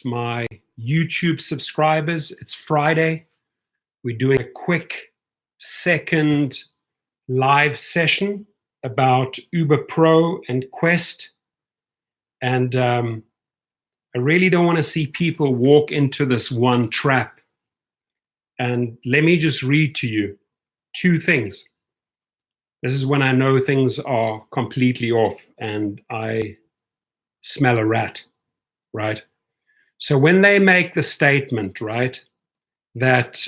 my YouTube subscribers. It's Friday. We're doing a quick second live session about Uber Pro and Quest. And I really don't want to see people walk into this one trap. And let me just read to you two things. This is when I know things are completely off and I smell a rat, right? So when they make the statement, right, that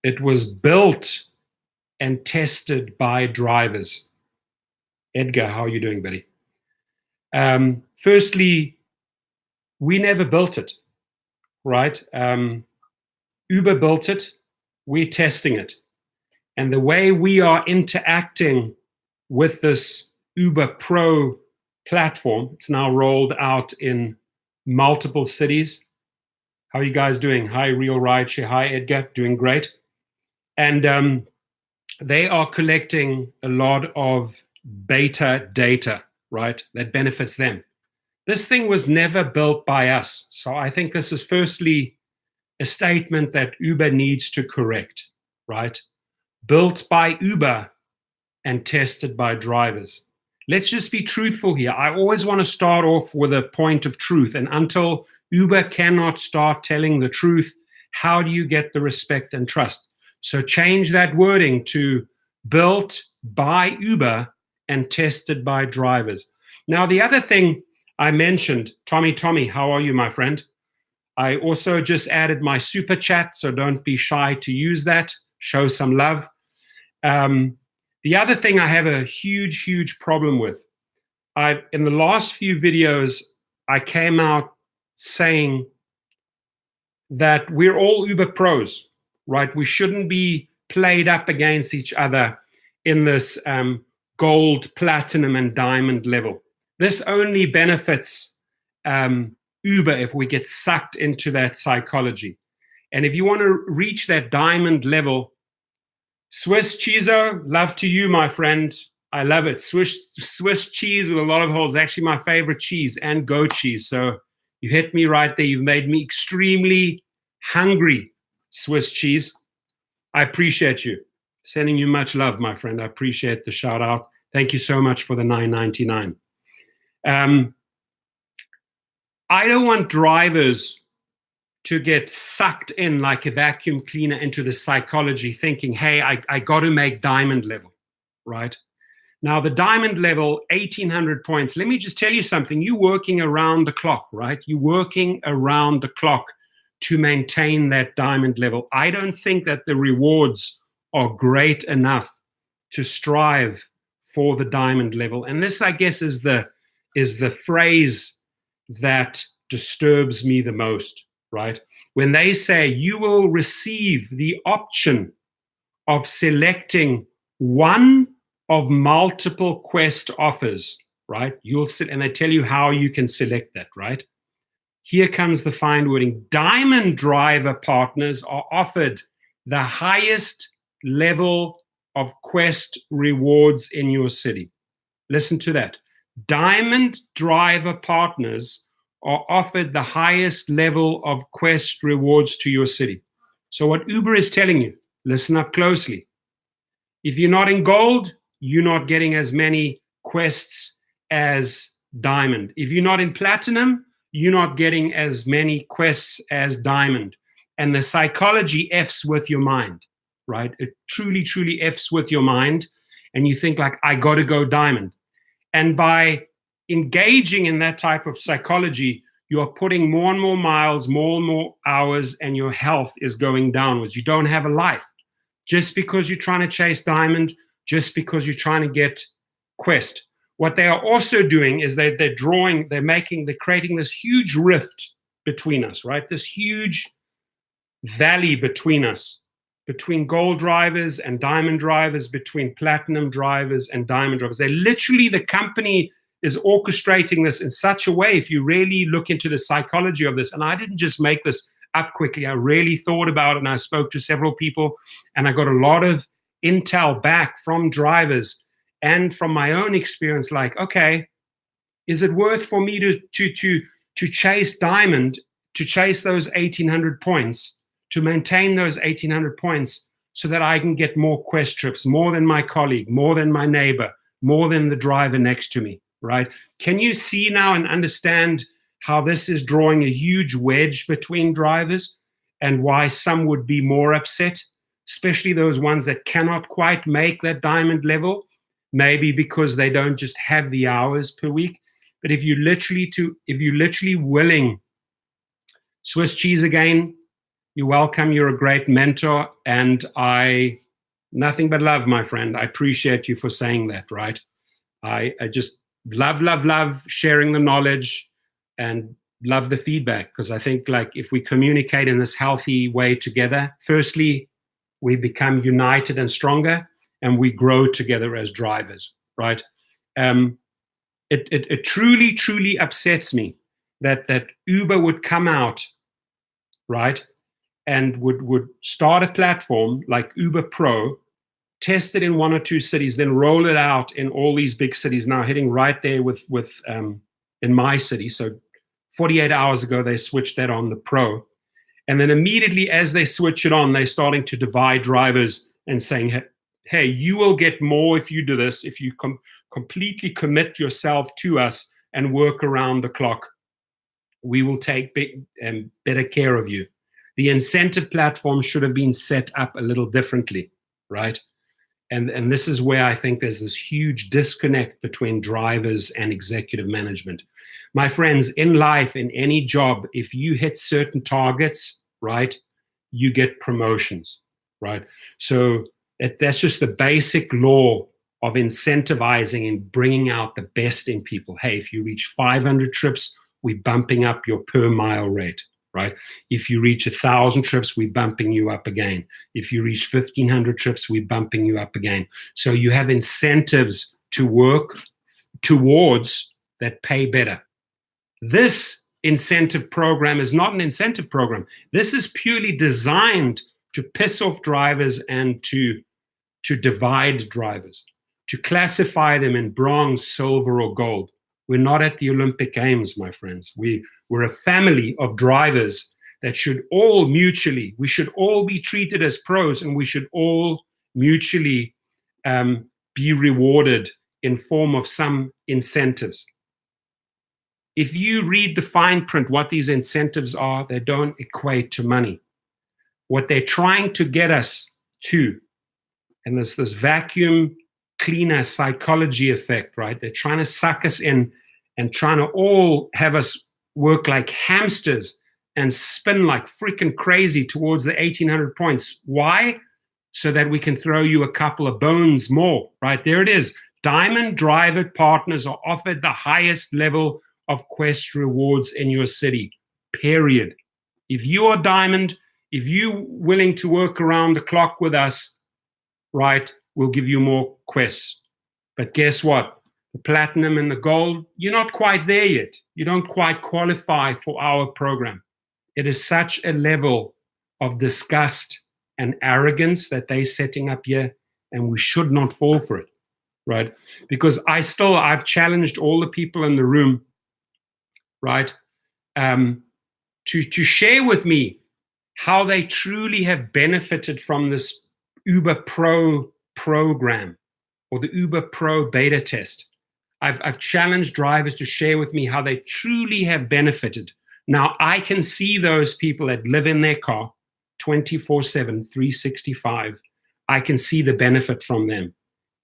it was built and tested by drivers. Edgar, how are you doing, buddy? Firstly, we never built it, right? Uber built it, we're testing it. And the way we are interacting with this Uber Pro platform, it's now rolled out in multiple cities. How are you guys doing? Hi, Real Rideshare. Hi, Edgar. Doing great. And they are collecting a lot of beta data, right? That benefits them. This thing was never built by us. So I think this is firstly a statement that Uber needs to correct, right? Built by Uber and tested by drivers. Let's just be truthful here. I always want to start off with a point of truth. And until Uber cannot start telling the truth, how do you get the respect and trust? So change that wording to built by Uber and tested by drivers. Now, the other thing I mentioned, Tommy, how are you, my friend? I also just added my super chat, so don't be shy to use that. Show some love. The other thing I have a huge problem with, in the last few videos, I came out saying that we're all Uber pros, right? We shouldn't be played up against each other in this gold, platinum, and diamond level. This only benefits Uber if we get sucked into that psychology. And if you want to reach that diamond level, Swiss Cheeso, love to you, my friend. I love it. Swiss cheese with a lot of holes, actually my favorite cheese, and goat cheese. So you hit me right there. You've made me extremely hungry, Swiss cheese. I appreciate you. Sending you much love, my friend. I appreciate the shout out. Thank you so much for the $9.99. I don't want drivers to get sucked in like a vacuum cleaner into the psychology thinking, hey, I got to make diamond level, right? Now, the diamond level, 1,800 points. Let me just tell you something. You're working around the clock, right? You're working around the clock to maintain that diamond level. I don't think that the rewards are great enough to strive for the diamond level. And this, I guess, is the phrase that disturbs me the most, right? When they say you will receive the option of selecting one of multiple Quest offers, right? You'll sit and they tell you how you can select that, right? Here comes the fine wording. Diamond driver partners are offered the highest level of Quest rewards in your city. Listen to that. Diamond driver partners are offered the highest level of Quest rewards to your city. So what Uber is telling you, listen up closely. If you're not in gold, you're not getting as many quests as diamond. If you're not in platinum, you're not getting as many quests as diamond. And the psychology F's with your mind, right? It truly F's with your mind. And you think like, I got to go diamond. And by engaging in that type of psychology, you are putting more and more miles, more and more hours, and your health is going downwards. You don't have a life. Just because you're trying to chase diamond, just because you're trying to get Quest. What they are also doing is they're creating this huge rift between us, right? This huge valley between us, between gold drivers and diamond drivers, between platinum drivers and diamond drivers. The company is orchestrating this in such a way, if you really look into the psychology of this, and I didn't just make this up quickly, I really thought about it, and I spoke to several people, and I got a lot of intel back from drivers and from my own experience, like, okay, Is it worth for me to chase diamond, to chase those 1,800 points, to maintain those 1,800 points so that I can get more quest trips, more than my colleague, more than my neighbor, more than the driver next to me, right? Can you see now and understand how this is drawing a huge wedge between drivers and why some would be more upset, especially those ones that cannot quite make that diamond level, maybe because they don't just have the hours per week. But if you're literally willing, Swiss cheese again, you're welcome. You're a great mentor, and nothing but love, my friend. I appreciate you for saying that, right? I just love sharing the knowledge and love the feedback, because I think, like, if we communicate in this healthy way together, firstly, we become united and stronger, and we grow together as drivers, right? It truly upsets me that Uber would come out, right, and would start a platform like Uber Pro, test it in 1 or 2 cities, then roll it out in all these big cities, now hitting right there with in my city. So 48 hours ago, they switched that on the Pro. And then immediately as they switch it on, they're starting to divide drivers and saying, hey, you will get more if you do this, if you completely commit yourself to us and work around the clock. We will take better care of you. The incentive platform should have been set up a little differently, right? And this is where I think there's this huge disconnect between drivers and executive management. My friends, in life, in any job, if you hit certain targets, right, you get promotions, right? So that's just the basic law of incentivizing and bringing out the best in people. Hey, if you reach 500 trips, we're bumping up your per mile rate, right? If you reach 1,000 trips, we're bumping you up again. If you reach 1,500 trips, we're bumping you up again. So you have incentives to work towards that pay better. This incentive program is not an incentive program. This is purely designed to piss off drivers and to divide drivers, to classify them in bronze, silver, or gold. We're not at the Olympic Games, my friends. We're a family of drivers that should all mutually, we should all be treated as pros, and we should all mutually be rewarded in form of some incentives. If you read the fine print, what these incentives are, they don't equate to money. What they're trying to get us to, and this vacuum cleaner psychology effect, right? They're trying to suck us in and trying to all have us work like hamsters and spin like freaking crazy towards the 1,800 points. Why? So that we can throw you a couple of bones more, right? There it is. Diamond driver partners are offered the highest level of quest rewards in your city, period. If you are diamond, if you're willing to work around the clock with us, right, we'll give you more quests. But guess what? The platinum and the gold, you're not quite there yet. You don't quite qualify for our program. It is such a level of disgust and arrogance that they're setting up here, and we should not fall for it, right? Because I've challenged all the people in the room, right, to share with me how they truly have benefited from this Uber Pro program or the Uber Pro beta test. I've challenged drivers to share with me how they truly have benefited. Now, I can see those people that live in their car 24/7, 365. I can see the benefit from them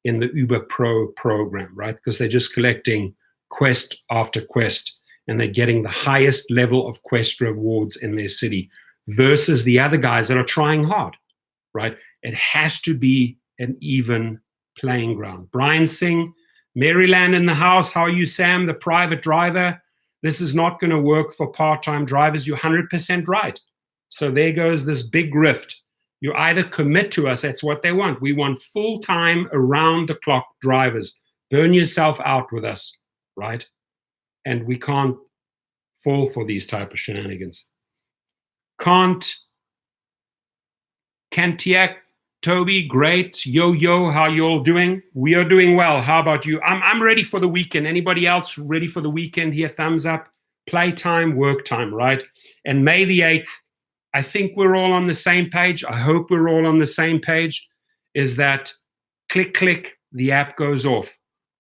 in the Uber Pro program, right? Because they're just collecting quest after quest, and they're getting the highest level of quest rewards in their city versus the other guys that are trying hard, right? It has to be an even playing ground. Brian Singh, Maryland in the house. How are you, Sam, the private driver? This is not going to work for part-time drivers. You're 100% right. So there goes this big rift. You either commit to us, that's what they want. We want full-time, around-the-clock drivers. Burn yourself out with us, right? And we can't fall for these type of shenanigans. Kantiak, Toby, great. Yo, how you all doing? We are doing well. How about you? I'm ready for the weekend. Anybody else ready for the weekend here? Thumbs up. Playtime, work time, right? And May the 8th, I think we're all on the same page. I hope we're all on the same page. Is that click, the app goes off,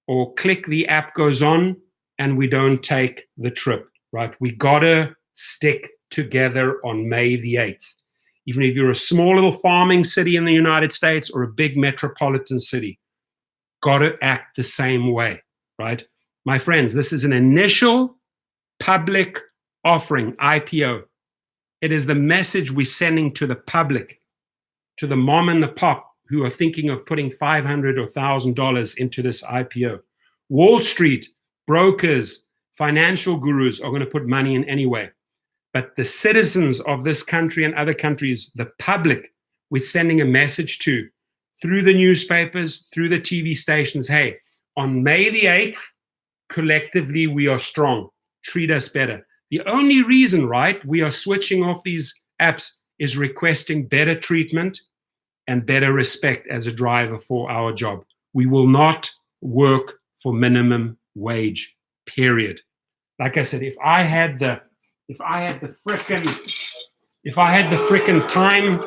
or click, the app goes on, and we don't take the trip, right? We gotta stick together on May the 8th. Even if you're a small little farming city in the United States or a big metropolitan city, gotta act the same way, right? My friends, this is an initial public offering, IPO. It is the message we're sending to the public, to the mom and the pop who are thinking of putting $500 or $1,000 into this IPO. Wall Street, brokers, financial gurus are going to put money in anyway. But the citizens of this country and other countries, the public, we're sending a message to through the newspapers, through the TV stations. Hey, on May the 8th, collectively, we are strong. Treat us better. The only reason, right, we are switching off these apps is requesting better treatment and better respect as a driver for our job. We will not work for minimum wage, period. Like I said, if I had the frickin' time,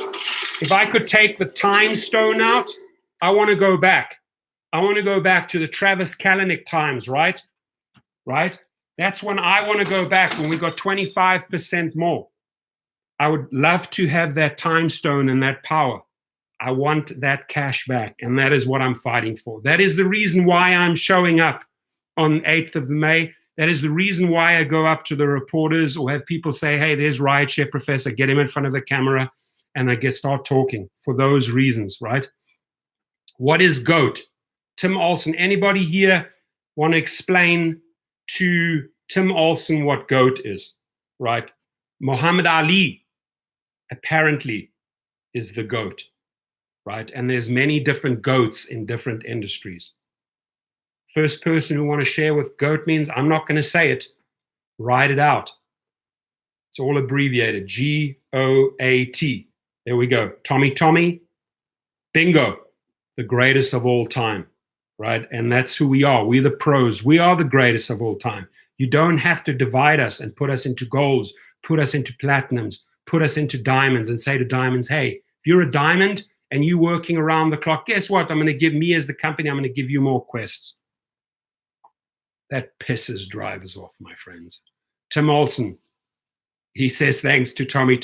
if I could take the time stone out, I want to go back. I want to go back to the Travis Kalanick times, right? Right? That's when I want to go back, when we got 25% more. I would love to have that time stone and that power. I want that cash back, and that is what I'm fighting for. That is the reason why I'm showing up on 8th of May. That is the reason why I go up to the reporters or have people say, hey, there's Rideshare Professor, get him in front of the camera, and I start talking for those reasons, right? What is GOAT? Tim Olson, anybody here want to explain to Tim Olson what GOAT is, right? Muhammad Ali apparently is the GOAT, right? And there's many different GOATs in different industries. First person who want to share what GOAT means, I'm not going to say it. Write it out. It's all abbreviated, G-O-A-T. There we go. Tommy, bingo, the greatest of all time, right? And that's who we are. We're the pros. We are the greatest of all time. You don't have to divide us and put us into golds, put us into platinums, put us into diamonds and say to diamonds, hey, if you're a diamond and you're working around the clock, guess what? I'm going to give me as the company, I'm going to give you more quests. That pisses drivers off, my friends. Tim Olson, he says thanks to Tommy.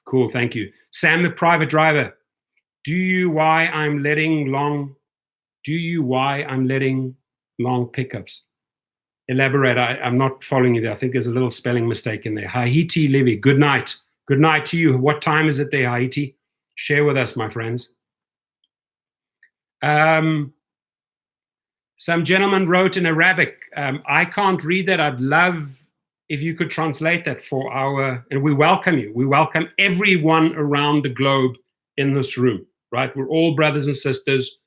Cool, thank you. Sam, the private driver, why I'm letting long pickups? Elaborate. I'm not following you there. I think there's a little spelling mistake in there. Haiti Levy, good night. Good night to you. What time is it there, Haiti? Share with us, my friends. Some gentleman wrote in Arabic. I can't read that. I'd love if you could translate that for and we welcome you. We welcome everyone around the globe in this room, right? We're all brothers and sisters,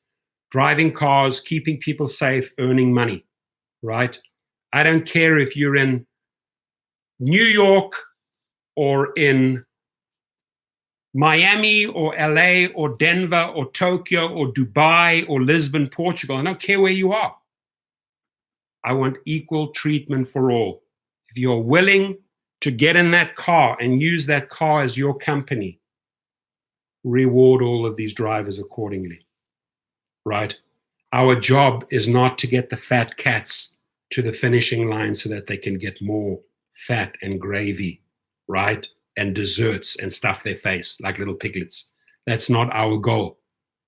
driving cars, keeping people safe, earning money, right? I don't care if you're in New York or in Miami or LA or Denver or Tokyo or Dubai or Lisbon, Portugal. I don't care where you are. I want equal treatment for all. If you're willing to get in that car and use that car as your company, reward all of these drivers accordingly, right? Our job is not to get the fat cats to the finishing line so that they can get more fat and gravy, right? And desserts and stuff their face like little piglets. That's not our goal,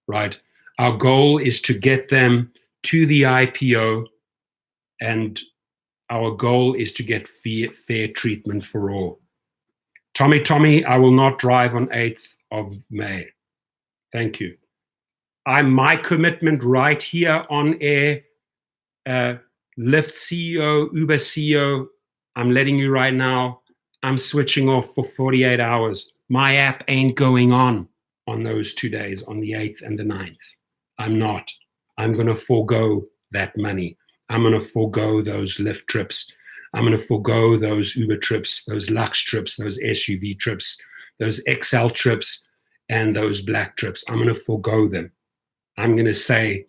right? Our goal is to get them to the IPO, and our goal is to get fair treatment for all. Tommy, I will not drive on 8th of May. Thank you. My commitment right here on air, Lyft CEO, Uber CEO, I'm letting you right now, I'm switching off for 48 hours. My app ain't going on those 2 days, on the 8th and the 9th. I'm not. I'm going to forego that money. I'm going to forego those Lyft trips. I'm going to forego those Uber trips, those Lux trips, those SUV trips, those XL trips, and those black trips. I'm going to forego them. I'm going to say,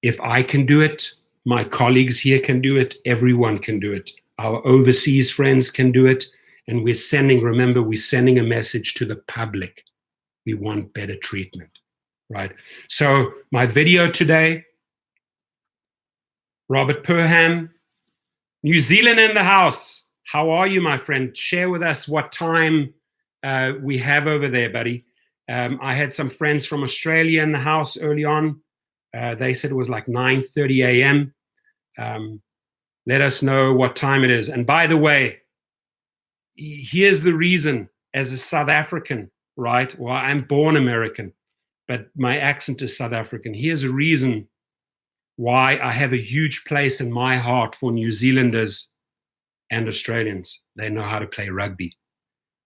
if I can do it, my colleagues here can do it, everyone can do it. Our overseas friends can do it. And we're sending a message to the public. We want better treatment, right? So my video today, Robert Perham, New Zealand in the house. How are you, my friend? Share with us what time we have over there, buddy. I had some friends from Australia in the house early on. They said it was like 9:30 a.m. Let us know what time it is. And by the way, here's the reason, as a South African, right? Well, I'm born American, but my accent is South African. Here's a reason why I have a huge place in my heart for New Zealanders and Australians. They know how to play rugby.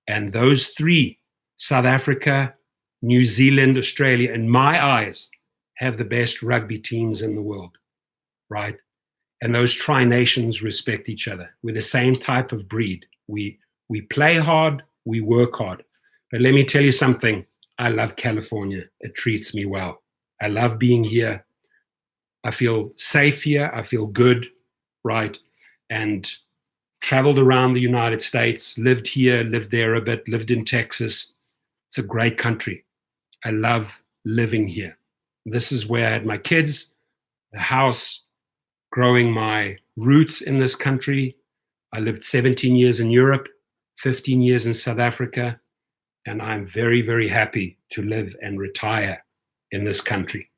And those three, South Africa, New Zealand, Australia, in my eyes, have the best rugby teams in the world, right? And those tri-nations respect each other. We're the same type of breed. We play hard, we work hard. But let me tell you something. I love California. It treats me well. I love being here. I feel safe here. I feel good, right? And traveled around the United States, lived here, lived there a bit, lived in Texas. It's a great country. I love living here. This is where I had my kids, the house, growing my roots in this country. I lived 17 years in Europe, 15 years in South Africa, and I'm very, very happy to live and retire in this country.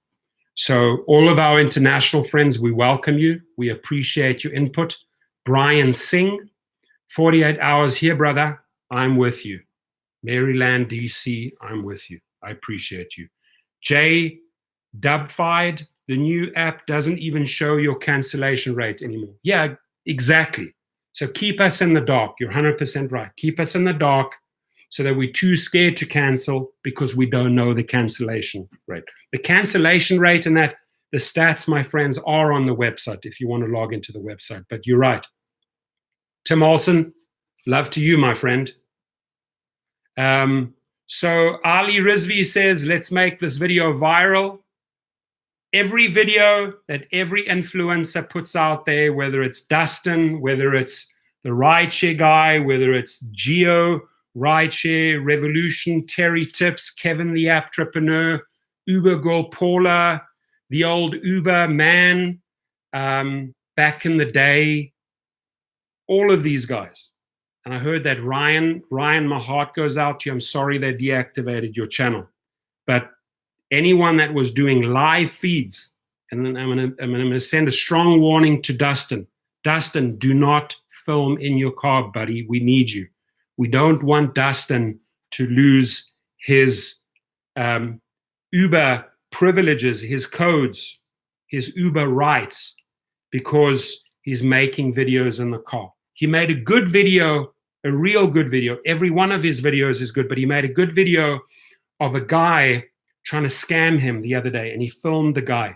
So all of our international friends, we welcome you. We appreciate your input. Brian Singh, 48 hours here, brother. I'm with you. Maryland, DC, I'm with you. I appreciate you. GetUpside, the new app doesn't even show your cancellation rate anymore. Yeah, exactly. So keep us in the dark. You're 100% right. Keep us in the dark so that we're too scared to cancel because we don't know the cancellation rate. The cancellation rate and that, the stats, my friends, are on the website if you want to log into the website. But you're right. Tim Olson, love to you, my friend. So Ali Rizvi says, let's make this video viral. Every video that every influencer puts out there, whether it's Dustin, whether it's the rideshare guy, whether it's Geo, Rideshare, Revolution, Terry Tips, Kevin the Apptrepreneur, Uber girl Paula, the old Uber man back in the day, all of these guys. And I heard that Ryan, my heart goes out to you. I'm sorry they deactivated your channel. But anyone that was doing live feeds, and then I'm going to send a strong warning to Dustin. Dustin, do not film in your car, buddy. We need you. We don't want Dustin to lose his Uber privileges, his codes, his Uber rights, because he's making videos in the car. He made a good video, a real good video. Every one of his videos is good, but he made a good video of a guy trying to scam him the other day, and he filmed the guy.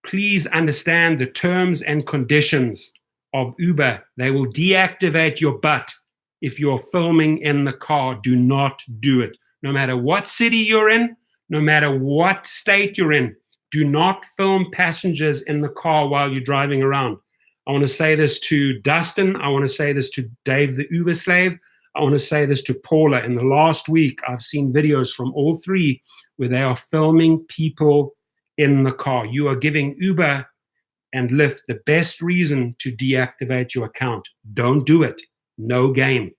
Please understand the terms and conditions of Uber. They will deactivate your butt if you're filming in the car. Do not do it. No matter what city you're in, no matter what state you're in, do not film passengers in the car while you're driving around. I want to say this to Dustin. I want to say this to Dave, the Uber slave. I want to say this to Paula. In the last week, I've seen videos from all three where they are filming people in the car. You are giving Uber and Lyft the best reason to deactivate your account. Don't do it. No game,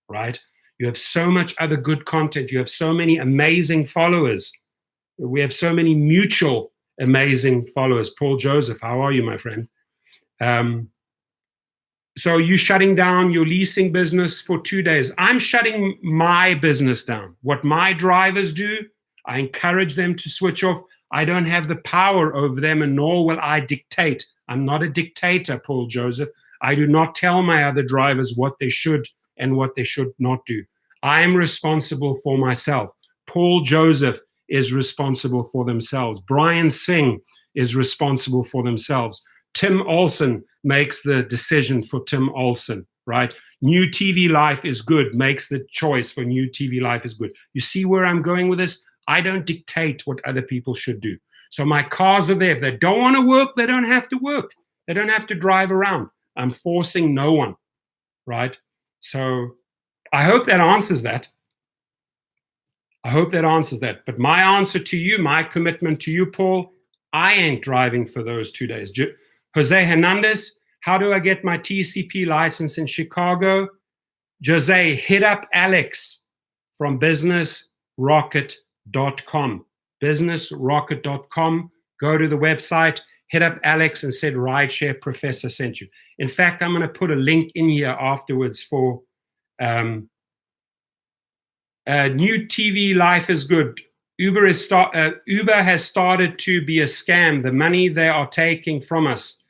right? You have so much other good content. You have so many amazing followers. We have so many mutual amazing followers. Paul Joseph, how are you, my friend? So you shutting down your leasing business for 2 days. I'm shutting my business down. What my drivers do, I encourage them to switch off. I don't have the power over them, and nor will I dictate. I'm not a dictator, Paul Joseph. I do not tell my other drivers what they should and what they should not do. I am responsible for myself. Paul Joseph is responsible for themselves. Brian Singh is responsible for themselves. Tim Olson makes the decision for Tim Olson, right? New TV life is good, makes the choice for new TV life is good. You see where I'm going with this? I don't dictate what other people should do. So my cars are there. If they don't want to work, they don't have to work. They don't have to drive around. I'm forcing no one, right? So I hope that answers that. I hope that answers that. But my answer to you, my commitment to you, Paul, I ain't driving for those 2 days. Jose Hernandez, how do I get my TCP license in Chicago? Jose, hit up Alex from businessrocket.com. Businessrocket.com. Go to the website, hit up Alex and said Rideshare Professor sent you. In fact, I'm going to put a link in here afterwards for new TV life is good. Uber has started to be a scam. The money they are taking from us,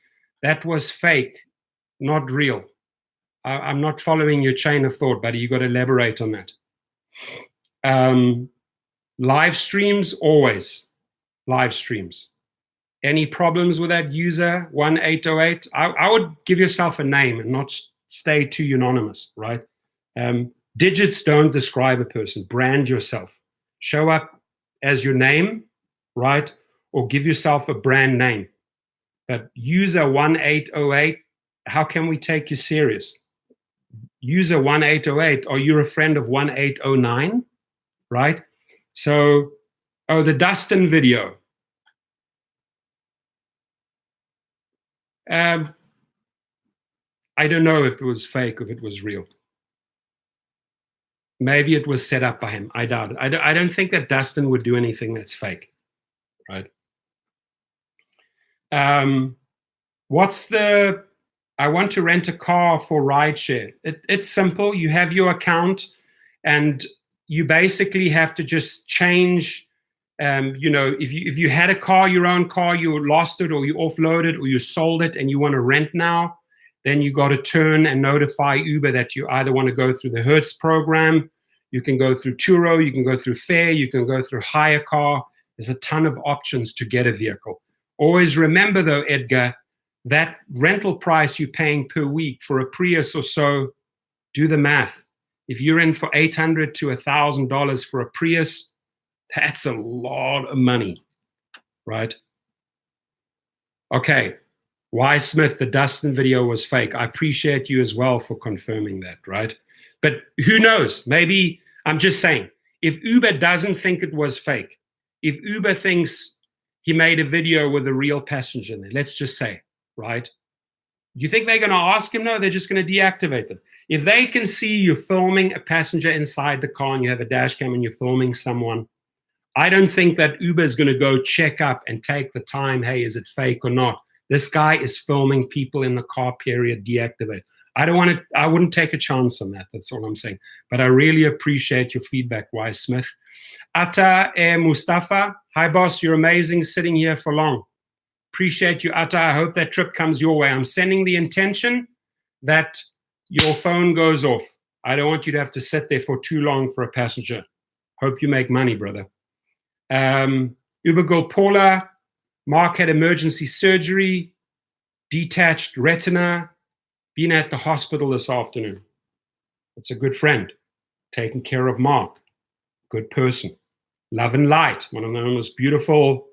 that was fake, not real. I'm not following your chain of thought, buddy. You got to elaborate on that. Live streams, always. Live streams. Any problems with that user, 1808? I would give yourself a name and not stay too anonymous, right? Digits don't describe a person. Brand yourself. Show up as your name, right? Or give yourself a brand name. But user 1808, how can we take you serious? User 1808, are you a friend of 1809? Right? So, oh, the Dustin video. I don't know if it was fake or if it was real. Maybe it was set up by him. I doubt it. I don't think that Dustin would do anything that's fake, right? I want to rent a car for rideshare. It's simple. You have your account and you basically have to just change, if you had a car, your own car, you lost it or you offloaded or you sold it and you want to rent now, then you got to turn and notify Uber that you either want to go through the Hertz program, you can go through Turo, you can go through Fare, you can go through Hire Car. There's a ton of options to get a vehicle. Always remember though, Edgar, that rental price you're paying per week for a Prius or so, do the math. If you're in for $800 to $1,000 for a Prius, that's a lot of money, right? Okay. Why Smith, the Dustin video was fake. I appreciate you as well for confirming that, right? But who knows? Maybe, I'm just saying, if Uber doesn't think it was fake, if Uber thinks he made a video with a real passenger in there, let's just say, right? You think they're going to ask him? No, they're just going to deactivate them. If they can see you filming a passenger inside the car and you have a dash cam and you're filming someone, I don't think that Uber is going to go check up and take the time, hey, is it fake or not? This guy is filming people in the car, period, deactivate. I wouldn't take a chance on that. That's all I'm saying. But I really appreciate your feedback, Wise Smith. Atta Mustafa, hi boss, you're amazing sitting here for long. Appreciate you, Atta. I hope that trip comes your way. I'm sending the intention that your phone goes off. I don't want you to have to sit there for too long for a passenger. Hope you make money, brother. Uber girl Paula, Mark had emergency surgery, detached retina, been at the hospital this afternoon. It's a good friend, taking care of Mark, good person. Love and light, one of the most beautiful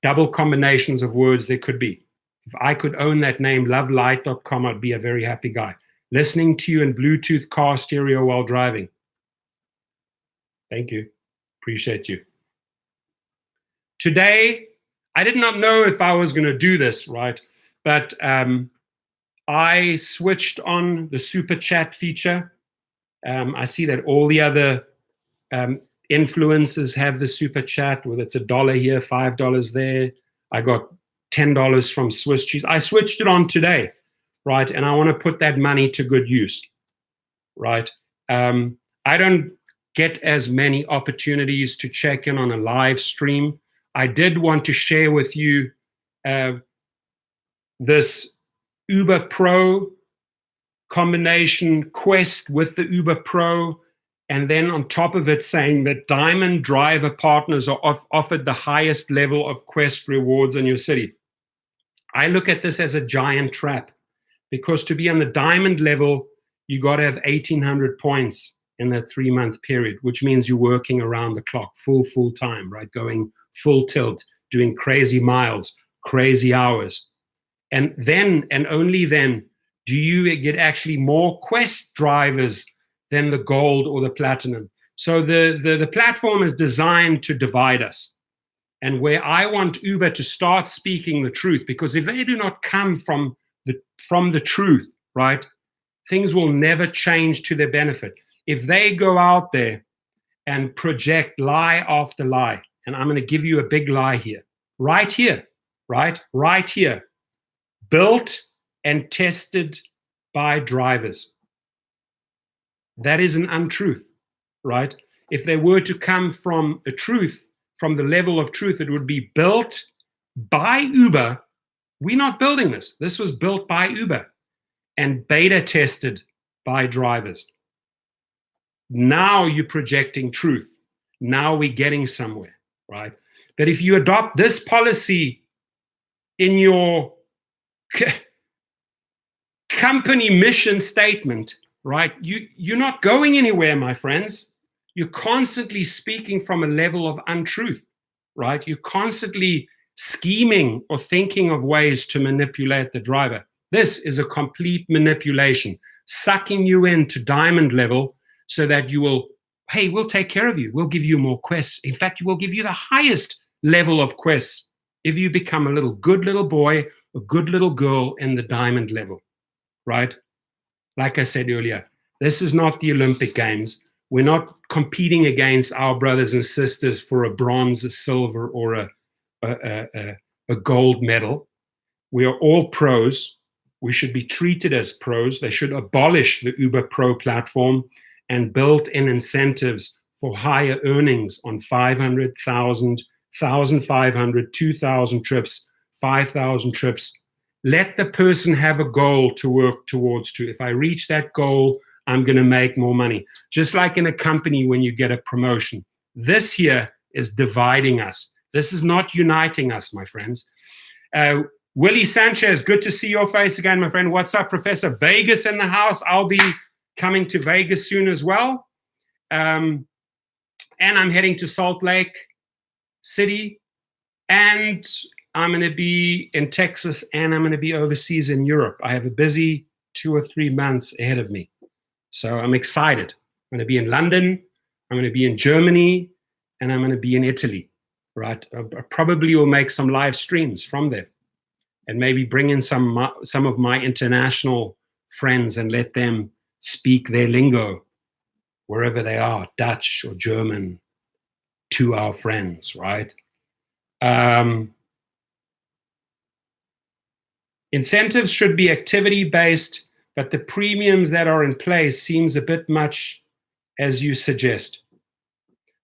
double combinations of words there could be. If I could own that name, lovelight.com, I'd be a very happy guy. Listening to you in Bluetooth car stereo while driving. Thank you. Appreciate you. Today, I did not know if I was going to do this, right? But I switched on the super chat feature. I see that all the other influencers have the super chat, whether it's $1 here, $5 there. I got $10 from Swiss Cheese. I switched it on today, right? And I want to put that money to good use, right? I don't get as many opportunities to check in on a live stream. I did want to share with you this Uber Pro combination Quest with the Uber Pro, and then on top of it saying that Diamond driver partners are offered the highest level of Quest rewards in your city. I look at this as a giant trap, because to be on the Diamond level, you got to have 1,800 points in that 3-month period, which means you're working around the clock, full time, right? Going full tilt, doing crazy miles, crazy hours. And then, and only then, do you get actually more quest drivers than the gold or the platinum. So the platform is designed to divide us. And where I want Uber to start speaking the truth, because if they do not come from the truth, right, things will never change to their benefit. If they go out there and project lie after lie, and I'm going to give you a big lie here, right here, right here, built and tested by drivers. That is an untruth, right? If they were to come from a truth, from the level of truth, it would be built by Uber. We're not building this. This was built by Uber and beta tested by drivers. Now you're projecting truth. Now we're getting somewhere, right? But if you adopt this policy in your company mission statement, right, you're not going anywhere, my friends. You're constantly speaking from a level of untruth, right? You're constantly scheming or thinking of ways to manipulate the driver. This is a complete manipulation, sucking you into diamond level so that you will, hey, we'll take care of you. We'll give you more quests. In fact, we'll give you the highest level of quests if you become a good little boy, a good little girl in the diamond level, right? Like I said earlier, this is not the Olympic Games. We're not competing against our brothers and sisters for a bronze, a silver, or a gold medal. We are all pros. We should be treated as pros. They should abolish the Uber Pro platform and build in incentives for higher earnings on 500, 1,000, 1,500, 2,000 trips, 5,000 trips. Let the person have a goal to work towards. If I reach that goal, I'm going to make more money. Just like in a company when you get a promotion. This here is dividing us. This is not uniting us, my friends. Willie Sanchez, good to see your face again, my friend. What's up, Professor? Vegas in the house. I'll be coming to Vegas soon as well. And I'm heading to Salt Lake City. And I'm going to be in Texas, and I'm going to be overseas in Europe. I have a busy 2 or 3 months ahead of me. So I'm excited. I'm going to be in London, I'm going to be in Germany, and I'm going to be in Italy, right? I probably will make some live streams from there and maybe bring in some of my international friends and let them speak their lingo wherever they are, Dutch or German, to our friends, right? Incentives should be activity-based, but the premiums that are in place seems a bit much as you suggest.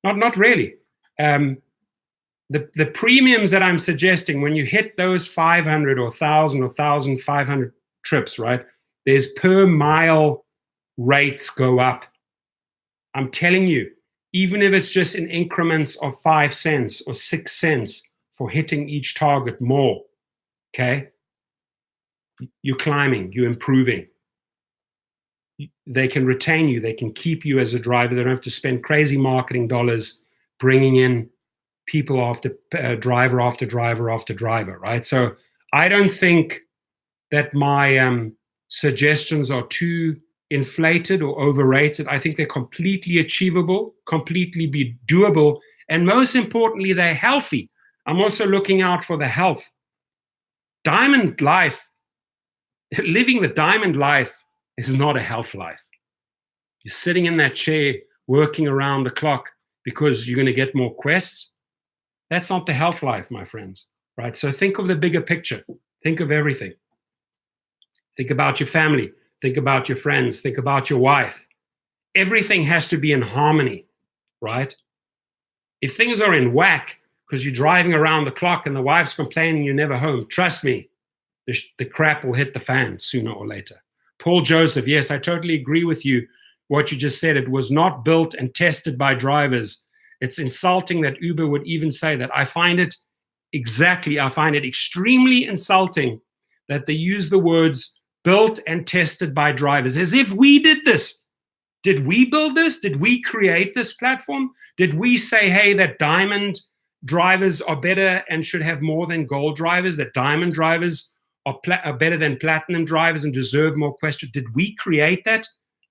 Not really. The premiums that I'm suggesting, when you hit those 500 or 1,000 or 1,500 trips, right, there's per mile rates go up. I'm telling you, even if it's just in increments of 5 cents or 6 cents for hitting each target more, okay? You're climbing, you're improving. They can retain you, they can keep you as a driver. They don't have to spend crazy marketing dollars bringing in people after driver after driver after driver, right? So I don't think that my suggestions are too inflated or overrated. I think they're completely achievable, completely be doable, and most importantly, they're healthy. I'm also looking out for the health. Diamond life, living the diamond life is not a health life. You're sitting in that chair working around the clock because you're going to get more quests. That's not the health life, my friends, right? So think of the bigger picture. Think of everything. Think about your family. Think about your friends. Think about your wife. Everything has to be in harmony, right? If things are in whack because you're driving around the clock and the wife's complaining you're never home, trust me, the crap will hit the fan sooner or later. Paul Joseph, yes, I totally agree with you. What you just said, it was not built and tested by drivers. It's insulting that Uber would even say that. I find it extremely insulting that they use the words built and tested by drivers, as if we did this. Did we build this? Did we create this platform? Did we say, hey, that diamond drivers are better and should have more than gold drivers, that diamond drivers are better than platinum drivers and deserve more questions? Did we create that?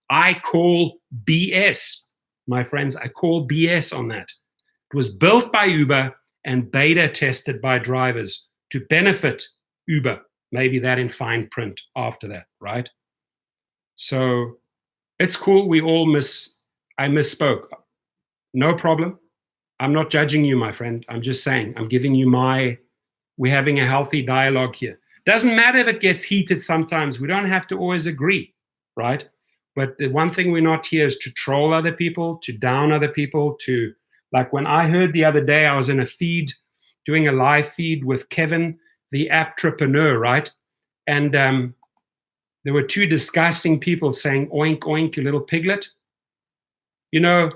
I call BS, my friends. I call BS on that. It was built by Uber and beta tested by drivers to benefit Uber. Maybe that in fine print after that, right? So it's cool. I misspoke. No problem. I'm not judging you, my friend. I'm just saying, I'm giving you we're having a healthy dialogue here. Doesn't matter if it gets heated sometimes. We don't have to always agree, right? But the one thing we're not here is to troll other people, to down other people, like when I heard the other day, I was in a feed, doing a live feed with Kevin, the apptrepreneur, right? And there were two disgusting people saying, oink, oink, you little piglet. You know,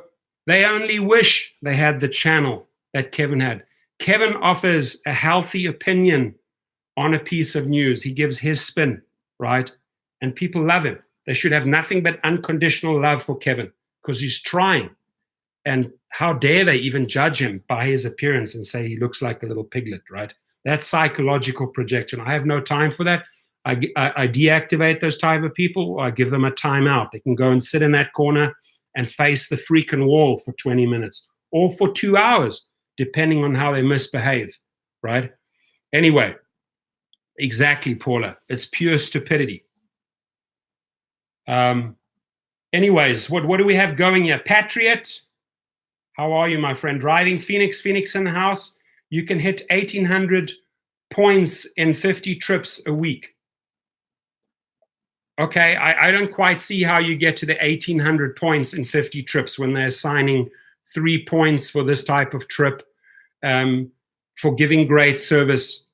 they only wish they had the channel that Kevin had. Kevin offers a healthy opinion on a piece of news. He gives his spin, right? And people love him. They should have nothing but unconditional love for Kevin because he's trying. And how dare they even judge him by his appearance and say he looks like a little piglet, right? That's psychological projection. I have no time for that. I deactivate those type of people, or I give them a timeout. They can go and sit in that corner and face the freaking wall for 20 minutes or for 2 hours, depending on how they misbehave, right? Anyway, exactly, Paula. It's pure stupidity. Anyways, what do we have going here? Patriot, how are you, my friend? Driving Phoenix in the house. You can hit 1,800 points in 50 trips a week. Okay, I don't quite see how you get to the 1,800 points in 50 trips when they're assigning 3 points for this type of trip, for giving great service.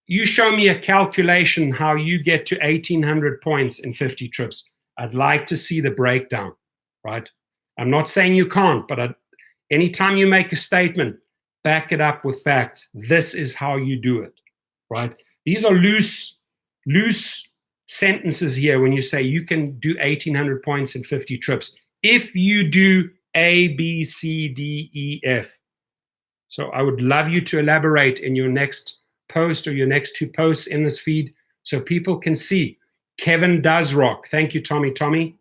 You show me a calculation how you get to 1,800 points in 50 trips. I'd like to see the breakdown, right? I'm not saying you can't, but anytime you make a statement, back it up with facts. This is how you do it, right? These are loose sentences here when you say you can do 1,800 points in 50 trips if you do A, B, C, D, E, F. So I would love you to elaborate in your next post or your next 2 posts in this feed so people can see. Kevin does rock. Thank you, Tommy. Let's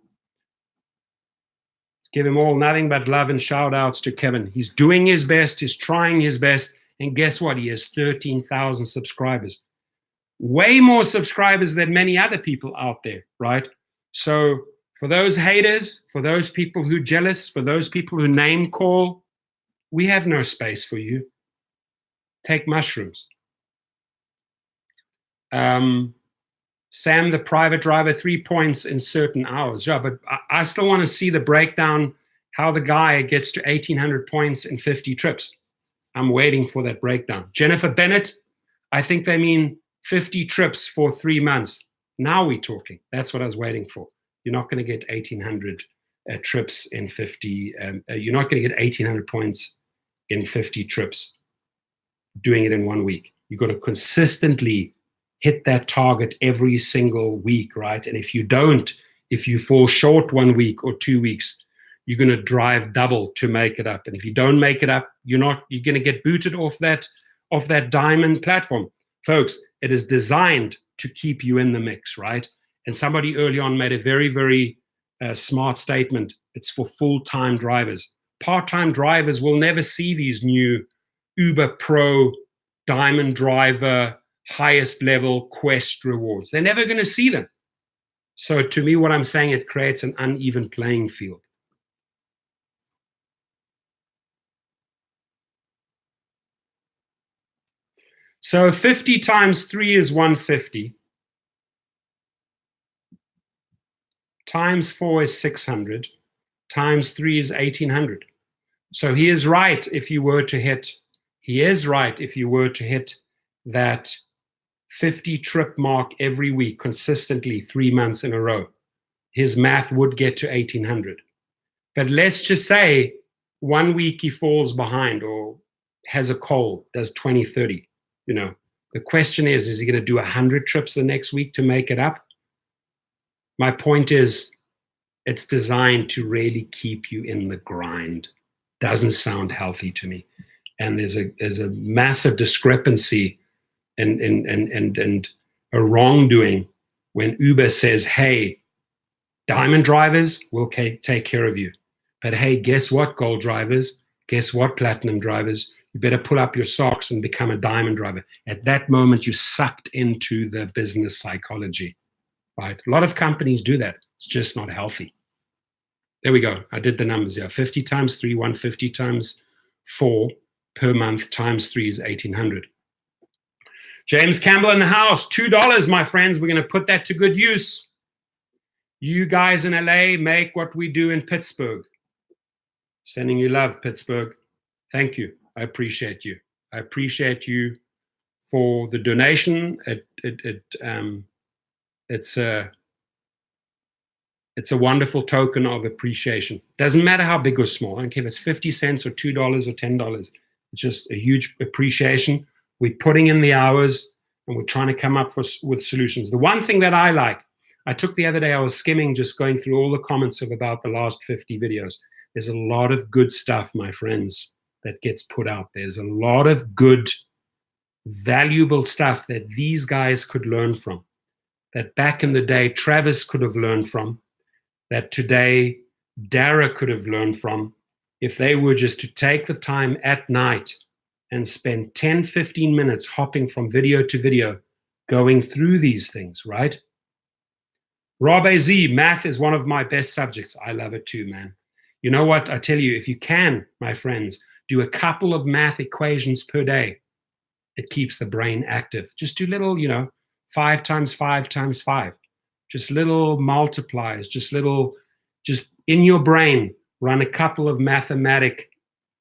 give him all nothing but love and shout outs to Kevin. He's doing his best. He's trying his best. And guess what? He has 13,000 subscribers. Way more subscribers than many other people out there, right? So for those haters, for those people who are jealous, for those people who name call, we have no space for you. Take mushrooms. Sam, the private driver, 3 points in certain hours. Yeah, but I still want to see the breakdown, how the guy gets to 1,800 points in 50 trips. I'm waiting for that breakdown. Jennifer Bennett, I think they mean 50 trips for 3 months. Now we're talking. That's what I was waiting for. You're not going to get 1,800 trips in 50. You're not going to get 1,800 points in 50 trips doing it in 1 week. You've got to consistently hit that target every single week, right? And if you don't, if you fall short 1 week or 2 weeks, you're going to drive double to make it up. And if you don't make it up, you're going to get booted off that diamond platform. Folks, it is designed to keep you in the mix, right? And somebody early on made a very, very smart statement. It's for full-time drivers. Part-time drivers will never see these new Uber Pro, Diamond Driver, highest level Quest rewards. They're never going to see them. So to me, what I'm saying, it creates an uneven playing field. So 50 times 3 is 150. Times 4 is 600. Times 3 is 1,800. So he is right if you were to hit that 50 trip mark every week consistently 3 months in a row. His math would get to 1,800. But let's just say 1 week he falls behind or has a cold, does 20, 30. The question is he going to do 100 trips the next week to make it up? My point is, it's designed to really keep you in the grind. Doesn't sound healthy to me. And there's a massive discrepancy and a wrongdoing when Uber says, hey, diamond drivers will take care of you. But hey, guess what, gold drivers? Guess what, platinum drivers? You better pull up your socks and become a diamond driver. At that moment, you're sucked into the business psychology, right? A lot of companies do that. It's just not healthy. There we go. I did the numbers here. 50 times 3, 150 times 4 per month times 3 is 1,800. James Campbell in the house, $2, my friends. We're going to put that to good use. You guys in LA make what we do in Pittsburgh. Sending you love, Pittsburgh. Thank you. I appreciate you. I appreciate you for the donation. It's a wonderful token of appreciation. Doesn't matter how big or small. I don't care if it's 50 cents or $2 or $10. It's just a huge appreciation. We're putting in the hours and we're trying to come up with solutions. The one thing that I like, I took the other day, I was skimming, just going through all the comments of about the last 50 videos. There's a lot of good stuff, my friends, that gets put out. There's a lot of good, valuable stuff that these guys could learn from, that back in the day, Travis could have learned from, that today, Dara could have learned from, if they were just to take the time at night and spend 10, 15 minutes hopping from video to video, going through these things, right? Rob AZ, math is one of my best subjects. I love it too, man. You know what? I tell you, if you can, my friends, do a couple of math equations per day, it keeps the brain active. Just do little, 5 times 5 times 5. Just little multipliers, just in your brain, run a couple of mathematic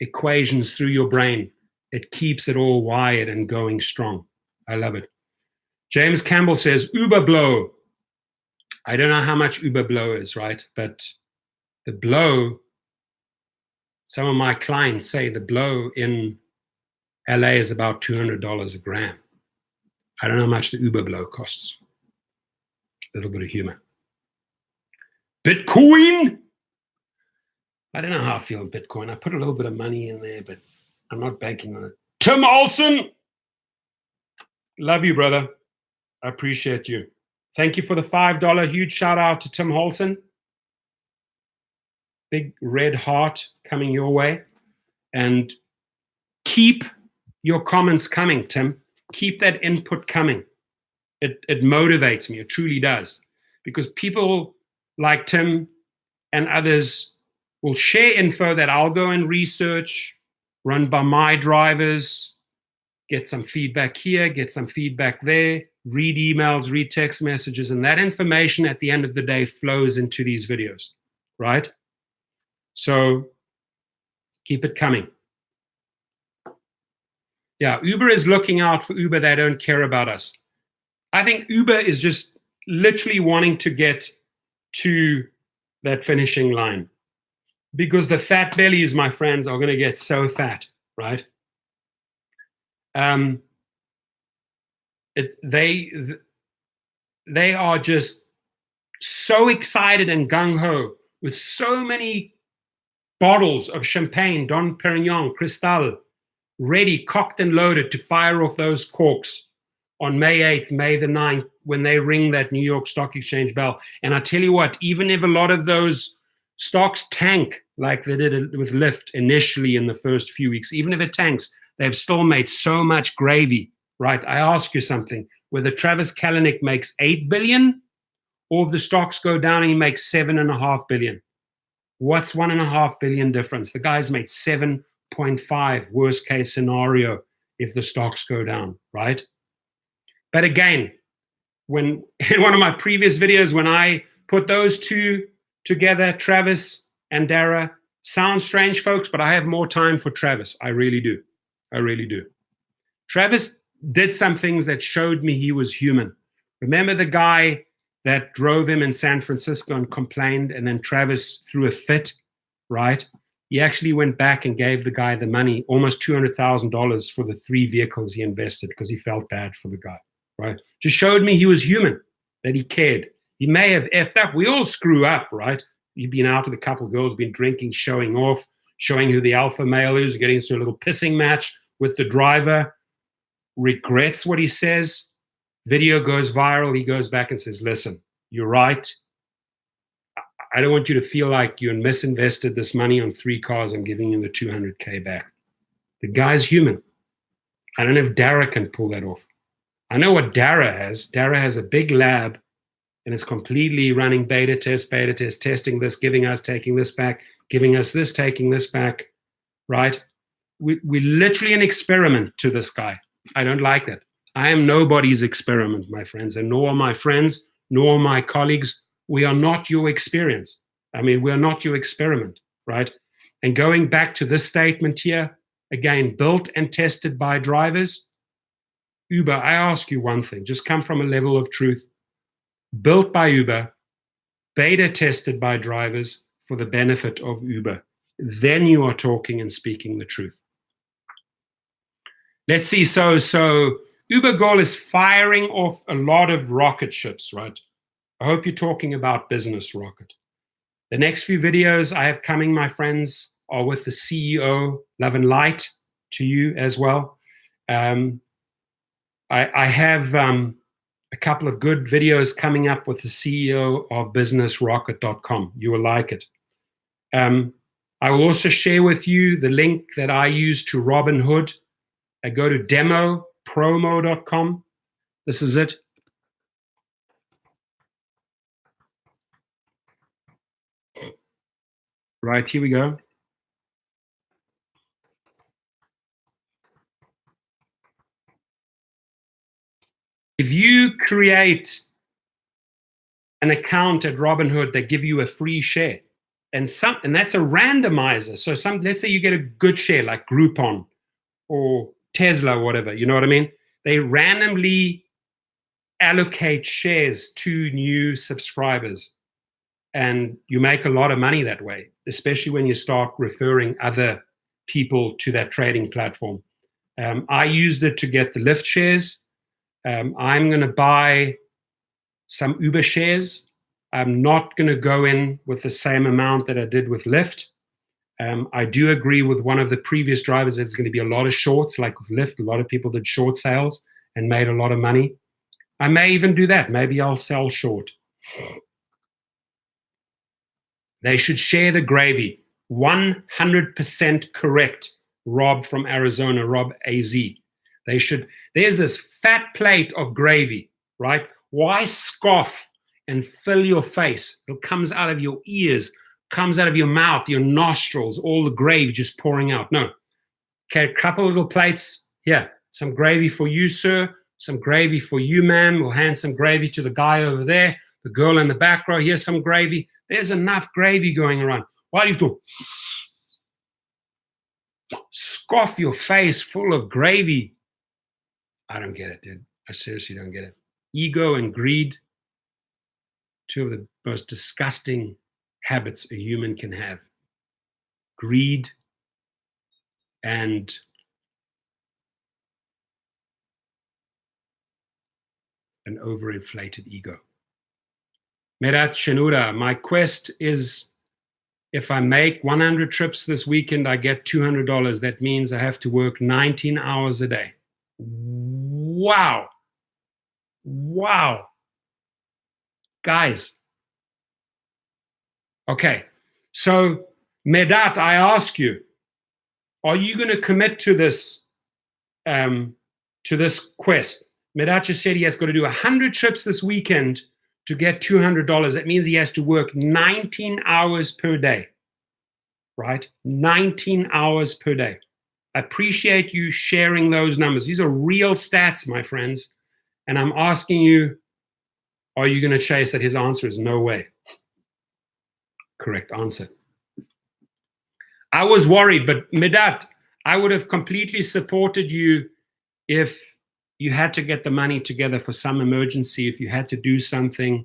equations through your brain. It keeps it all wired and going strong. I love it. James Campbell says, Uber blow. I don't know how much Uber blow is, right? But the blow, some of my clients say the blow in LA is about $200 a gram. I don't know how much the Uber blow costs. A little bit of humor. Bitcoin. I don't know how I feel in Bitcoin. I put a little bit of money in there, but I'm not banking on it. Tim Olson. Love you, brother. I appreciate you. Thank you for the $5. Huge shout out to Tim Olson. Big red heart coming your way. And keep your comments coming, Tim. Keep that input coming. It motivates me. It truly does. Because people like Tim and others will share info that I'll go and research, run by my drivers, get some feedback here, get some feedback there, read emails, read text messages, and that information at the end of the day flows into these videos, right? So keep it coming. Yeah, Uber is looking out for Uber. They don't care about us. I think Uber is just literally wanting to get to that finishing line because the fat bellies, my friends, are going to get so fat, right? They are just so excited and gung-ho with so many bottles of champagne, Dom Perignon, Cristal, ready, cocked and loaded to fire off those corks on May 8th, May the 9th, when they ring that New York Stock Exchange bell. And I tell you what, even if a lot of those stocks tank like they did with Lyft initially in the first few weeks, even if it tanks, they've still made so much gravy, right? I ask you something, whether Travis Kalanick makes 8 billion or if the stocks go down and he makes 7.5 billion. What's 1.5 billion difference? The guy's made 7.5, worst case scenario, if the stocks go down, right? But again, when in one of my previous videos, when I put those two together, Travis and Dara, sounds strange, folks, but I have more time for Travis. I really do. I really do. Travis did some things that showed me he was human. Remember the guy that drove him in San Francisco and complained, and then Travis threw a fit, right? He actually went back and gave the guy the money, almost $200,000 for the 3 vehicles he invested because he felt bad for the guy, right? Just showed me he was human, that he cared. He may have effed up. We all screw up, right? You've been out with a couple of girls, been drinking, showing off, showing who the alpha male is, getting into a little pissing match with the driver, regrets what he says. Video goes viral. He goes back and says, listen, you're right. I don't want you to feel like you misinvested this money on 3 cars. I'm giving you the 200K back. The guy's human. I don't know if Dara can pull that off. I know what Dara has. Dara has a big lab and it's completely running beta test, testing this, giving us, taking this back, giving us this, taking this back, right? We're literally an experiment to this guy. I don't like that. I am nobody's experiment, my friends, and nor are my friends, nor are my colleagues. We are not your experience. I mean, we're not your experiment, right? And going back to this statement here, again, built and tested by drivers. Uber, I ask you one thing, just come from a level of truth. Built by Uber, beta tested by drivers for the benefit of Uber. Then you are talking and speaking the truth. Let's see, so Uber goal is firing off a lot of rocket ships, right? I hope you're talking about business rocket. The next few videos I have coming, my friends, are with the CEO, love and light to you as well. I have a couple of good videos coming up with the CEO of businessrocket.com. You will like it. I will also share with you the link that I use to Robinhood. I go to demopromo.com. This is it. Right, here we go. If you create an account at Robinhood, they give you a free share. And that's a randomizer. So let's say you get a good share like Groupon or Tesla or whatever, you know what I mean? They randomly allocate shares to new subscribers. And you make a lot of money that way, especially when you start referring other people to that trading platform. I used it to get the Lyft shares. I'm going to buy some Uber shares. I'm not going to go in with the same amount that I did with Lyft. I do agree with one of the previous drivers that there's going to be a lot of shorts, like with Lyft. A lot of people did short sales and made a lot of money. I may even do that. Maybe I'll sell short. They should share the gravy. 100% correct, Rob from Arizona, Rob AZ. They should. There's this fat plate of gravy, right? Why scoff and fill your face? It comes out of your ears, comes out of your mouth, your nostrils, all the gravy just pouring out. No. Okay, a couple little plates. Here, some gravy for you, sir. Some gravy for you, ma'am. We'll hand some gravy to the guy over there. The girl in the back row, here's some gravy. There's enough gravy going around. Why do you go scoff your face full of gravy? I don't get it, dude. I seriously don't get it. Ego and greed, two of the most disgusting habits a human can have. Greed and an overinflated ego. Merat Shenura, my quest is if I make 100 trips this weekend, I get $200. That means I have to work 19 hours a day. Wow. Wow. Guys. Okay. So, Medat, I ask you, are you going to commit to this quest? Medat just said he has got to do 100 trips this weekend to get $200. That means he has to work 19 hours per day, right? 19 hours per day. I appreciate you sharing those numbers. These are real stats, my friends. And I'm asking you, are you going to chase it? His answer is no way. Correct answer. I was worried, but Medat, I would have completely supported you if you had to get the money together for some emergency. If you had to do something,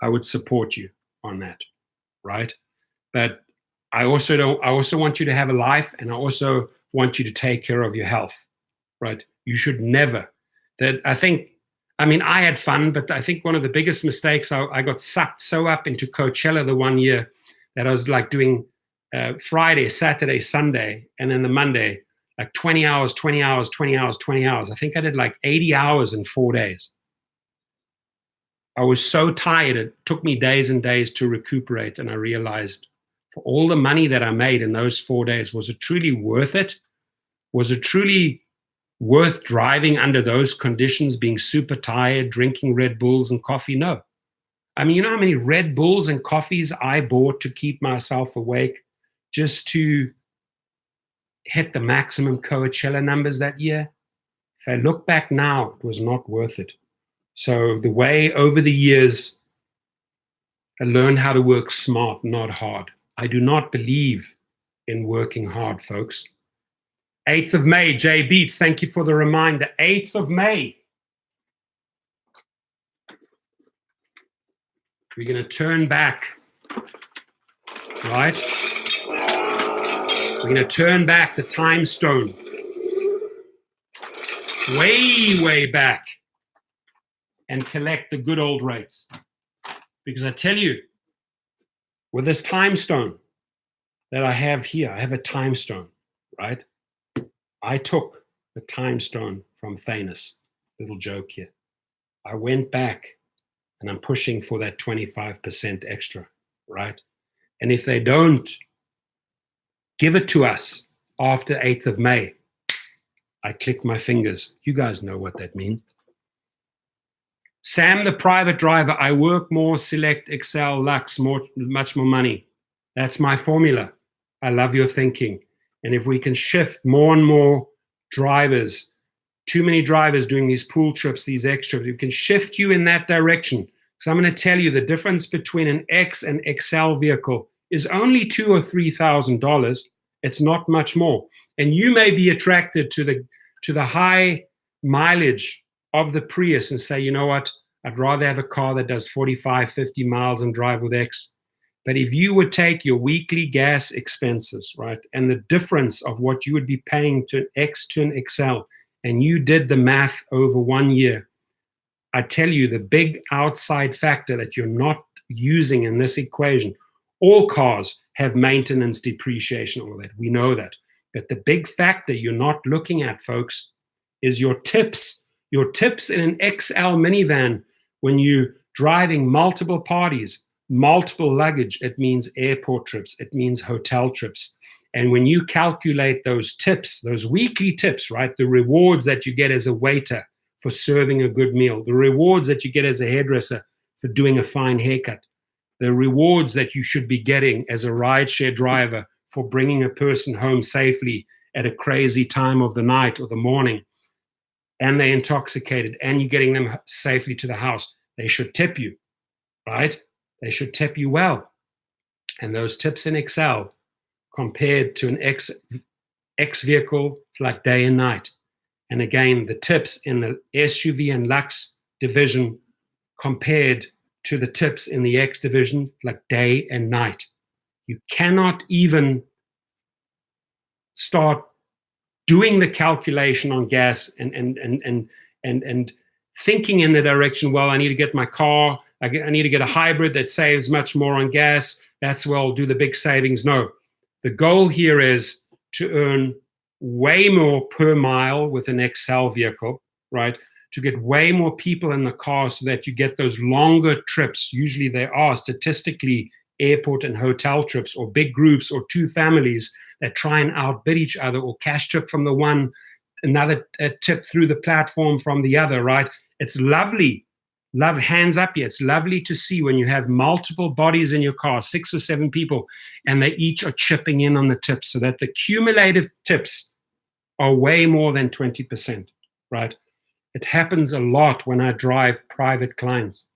I would support you on that, right? But I also want you to have a life, and I also want you to take care of your health, right? You should never. I think I mean, I had fun, but I think one of the biggest mistakes, I got sucked so up into Coachella the one year that I was like doing Friday, Saturday, Sunday, and then the Monday, like 20 hours, 20 hours, 20 hours, 20 hours. I think I did like 80 hours in 4 days. I was so tired, it took me days and days to recuperate. And I realized for all the money that I made in those 4 days, was it truly worth it? Was it truly worth driving under those conditions, being super tired, drinking Red Bulls and coffee? No. I mean, you know how many Red Bulls and coffees I bought to keep myself awake just to hit the maximum Coachella numbers that year? If I look back now, it was not worth it. So the way over the years, I learned how to work smart, not hard. I do not believe in working hard, folks. 8th of May, Jay Beats, thank you for the reminder. 8th of May. We're going to turn back, right? We're going to turn back the time stone. Way, way back. And collect the good old rates. Because I tell you, with this time stone that I have here, I have a time stone, right? I took the time stone from Thanos. Little joke here. I went back and I'm pushing for that 25% extra, right? And if they don't give it to us after 8th of May, I click my fingers. You guys know what that means. Sam, the private driver, I work more, select, excel, Lux, much more money. That's my formula. I love your thinking. And if we can shift more and more drivers, too many drivers doing these pool trips, these extras, we can shift you in that direction. So I'm going to tell you the difference between an X and XL vehicle is only $2,000 or $3,000. It's not much more. And you may be attracted to the high mileage of the Prius and say, you know what, I'd rather have a car that does 45, 50 miles and drive with X. But if you would take your weekly gas expenses, right, and the difference of what you would be paying to an X to an XL, and you did the math over 1 year, I tell you the big outside factor that you're not using in this equation, all cars have maintenance, depreciation, all that. We know that. But the big factor you're not looking at, folks, is your tips. Your tips in an XL minivan when you're driving multiple parties, multiple luggage, it means airport trips, it means hotel trips. And when you calculate those tips, those weekly tips, right, the rewards that you get as a waiter for serving a good meal, the rewards that you get as a hairdresser for doing a fine haircut, the rewards that you should be getting as a rideshare driver for bringing a person home safely at a crazy time of the night or the morning, and they're intoxicated, and you're getting them safely to the house, they should tip you, right? They should tip you well. And those tips in XL compared to an X vehicle, it's like day and night. And again, the tips in the SUV and Lux division compared to the tips in the X division, like day and night. You cannot even start doing the calculation on gas and thinking in the direction, well, I need to get my car, I need to get a hybrid that saves much more on gas. That's where I'll do the big savings. No, the goal here is to earn way more per mile with an XL vehicle, right? To get way more people in the car so that you get those longer trips. Usually they are statistically airport and hotel trips, or big groups or two families that try and outbid each other, or cash tip from the one, another tip through the platform from the other, right? It's lovely. Love, hands up here. It's lovely to see when you have multiple bodies in your car, 6 or 7 people, and they each are chipping in on the tips so that the cumulative tips are way more than 20%, right? It happens a lot when I drive private clients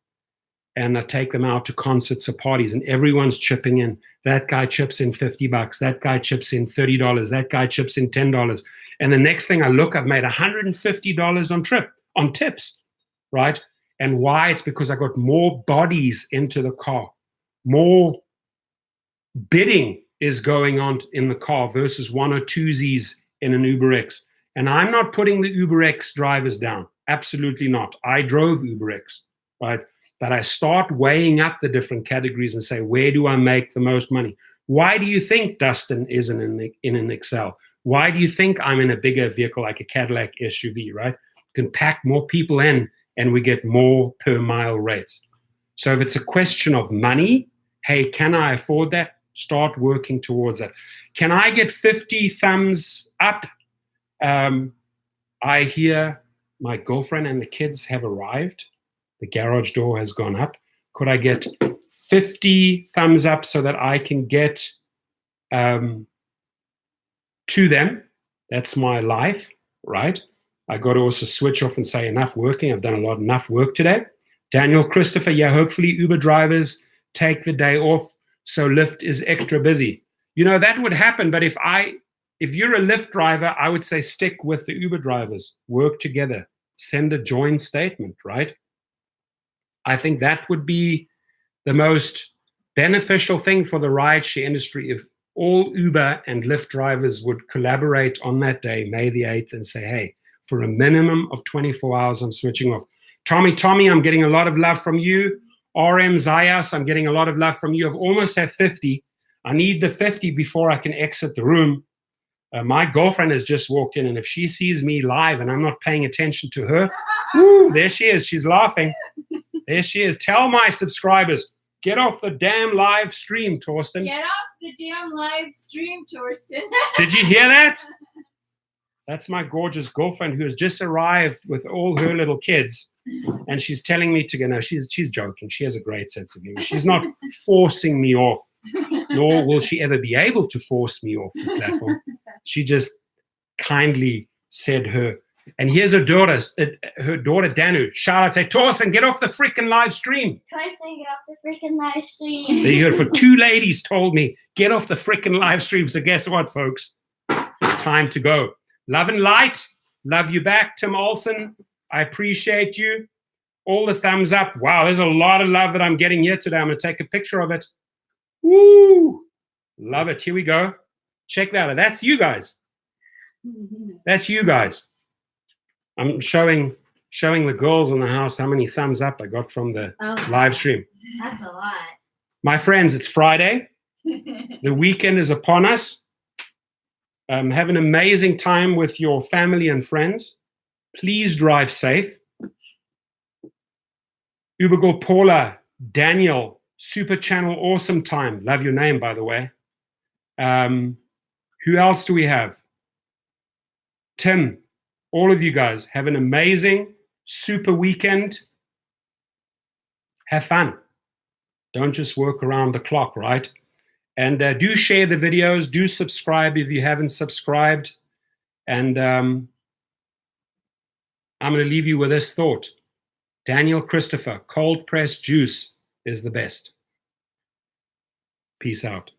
and I take them out to concerts or parties and everyone's chipping in. That guy chips in $50. That guy chips in $30. That guy chips in $10. And the next thing I look, I've made $150 on tips, right? And why? It's because I got more bodies into the car. More bidding is going on in the car versus one or twosies in an Uber X. And I'm not putting the Uber X drivers down Absolutely not. I drove UberX, right? But I start weighing up the different categories and say, where do I make the most money? Why do you think Dustin is in an Excel? Why do you think I'm in a bigger vehicle like a Cadillac SUV, right? Can pack more people in and we get more per mile rates. So if it's a question of money, hey, can I afford that? Start working towards that. Can I get 50 thumbs up? I hear my girlfriend and the kids have arrived. The garage door has gone up. Could I get 50 thumbs up so that I can get to them? That's my life, right? I got to also switch off and say enough working. I've done enough work today. Daniel, Christopher, yeah, hopefully Uber drivers take the day off so Lyft is extra busy. You know, that would happen, but if you're a Lyft driver, I would say stick with the Uber drivers, work together, send a joint statement, right? I think that would be the most beneficial thing for the rideshare industry if all Uber and Lyft drivers would collaborate on that day, May the 8th, and say, hey, for a minimum of 24 hours, I'm switching off. Tommy, I'm getting a lot of love from you. RM Zayas, I'm getting a lot of love from you. I've almost had 50. I need the 50 before I can exit the room. My girlfriend has just walked in, and if she sees me live and I'm not paying attention to her, woo, there she is. She's laughing. There she is. Tell my subscribers, get off the damn live stream, Torsten. Get off the damn live stream, Torsten. Did you hear that? That's my gorgeous girlfriend who has just arrived with all her little kids. And she's telling me to go. No, she's joking. She has a great sense of humor. She's not forcing me off, nor will she ever be able to force me off the platform. She just kindly said her. And here's her daughter Danu. Charlotte said, Torsten, get off the freaking live stream. Torsten, get off the freaking live stream. There you heard, for two ladies told me, get off the freaking live stream. So guess what, folks? It's time to go. Love and light. Love you back, Tim Olson. I appreciate you. All the thumbs up. Wow, there's a lot of love that I'm getting here today. I'm going to take a picture of it. Woo! Love it. Here we go. Check that out. That's you guys. That's you guys. I'm showing the girls in the house how many thumbs up I got from the live stream. That's a lot. My friends, it's Friday. The weekend is upon us. Have an amazing time with your family and friends. Please drive safe. Ubergirl Paula, Daniel, Super Channel, awesome time. Love your name, by the way. Who else do we have? Tim, all of you guys, have an amazing, super weekend. Have fun. Don't just work around the clock, right? And do share the videos. Do subscribe if you haven't subscribed. And I'm going to leave you with this thought. Daniel Christopher, cold pressed juice is the best. Peace out.